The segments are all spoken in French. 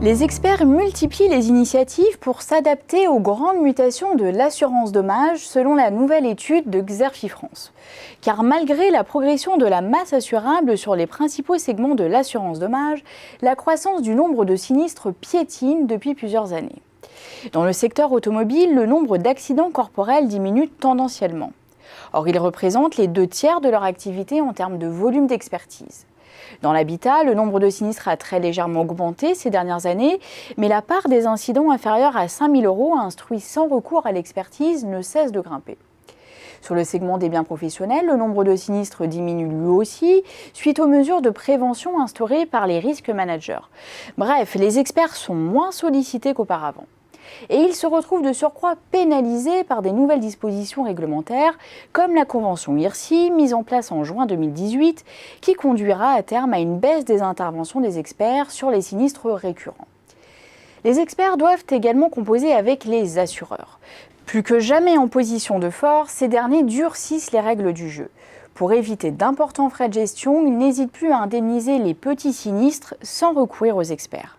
Les experts multiplient les initiatives pour s'adapter aux grandes mutations de l'assurance dommage selon la nouvelle étude de Xerfi France. Car malgré la progression de la masse assurable sur les principaux segments de l'assurance dommage, la croissance du nombre de sinistres piétine depuis plusieurs années. Dans le secteur automobile, le nombre d'accidents corporels diminue tendanciellement. Or, ils représentent les 2/3 de leur activité en termes de volume d'expertise. Dans l'habitat, le nombre de sinistres a très légèrement augmenté ces dernières années, mais la part des incidents inférieurs à 5 000 € instruits sans recours à l'expertise ne cesse de grimper. Sur le segment des biens professionnels, le nombre de sinistres diminue lui aussi, suite aux mesures de prévention instaurées par les risques managers. Bref, les experts sont moins sollicités qu'auparavant. Et ils se retrouvent de surcroît pénalisés par des nouvelles dispositions réglementaires, comme la convention IRSI, mise en place en juin 2018, qui conduira à terme à une baisse des interventions des experts sur les sinistres récurrents. Les experts doivent également composer avec les assureurs. Plus que jamais en position de force, ces derniers durcissent les règles du jeu. Pour éviter d'importants frais de gestion, ils n'hésitent plus à indemniser les petits sinistres sans recourir aux experts.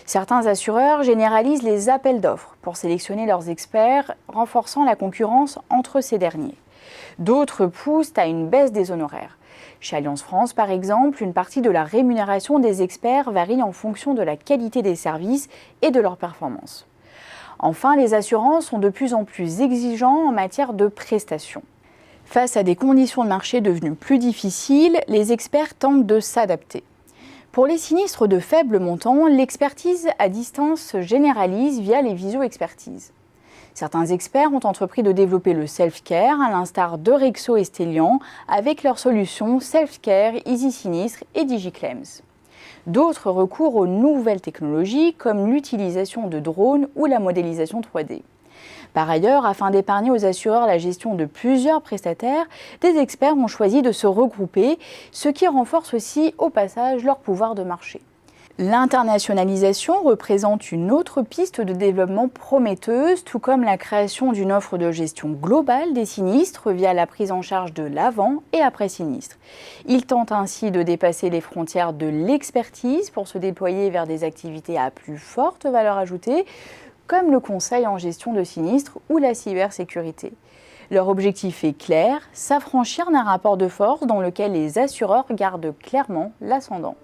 Certains assureurs généralisent les appels d'offres pour sélectionner leurs experts, renforçant la concurrence entre ces derniers. D'autres poussent à une baisse des honoraires. Chez Allianz France, par exemple, une partie de la rémunération des experts varie en fonction de la qualité des services et de leur performance. Enfin, les assurances sont de plus en plus exigeants en matière de prestations. Face à des conditions de marché devenues plus difficiles, les experts tentent de s'adapter. Pour les sinistres de faible montant, l'expertise à distance se généralise via les visio-expertises. Certains experts ont entrepris de développer le self-care, à l'instar de Rexo et Stellian, avec leurs solutions Self-Care, Easy Sinistre et DigiClaims. D'autres recourent aux nouvelles technologies comme l'utilisation de drones ou la modélisation 3D. Par ailleurs, afin d'épargner aux assureurs la gestion de plusieurs prestataires, des experts ont choisi de se regrouper, ce qui renforce aussi au passage leur pouvoir de marché. L'internationalisation représente une autre piste de développement prometteuse, tout comme la création d'une offre de gestion globale des sinistres via la prise en charge de l'avant et après sinistre. Ils tentent ainsi de dépasser les frontières de l'expertise pour se déployer vers des activités à plus forte valeur ajoutée, comme le conseil en gestion de sinistres ou la cybersécurité. Leur objectif est clair, s'affranchir d'un rapport de force dans lequel les assureurs gardent clairement l'ascendant.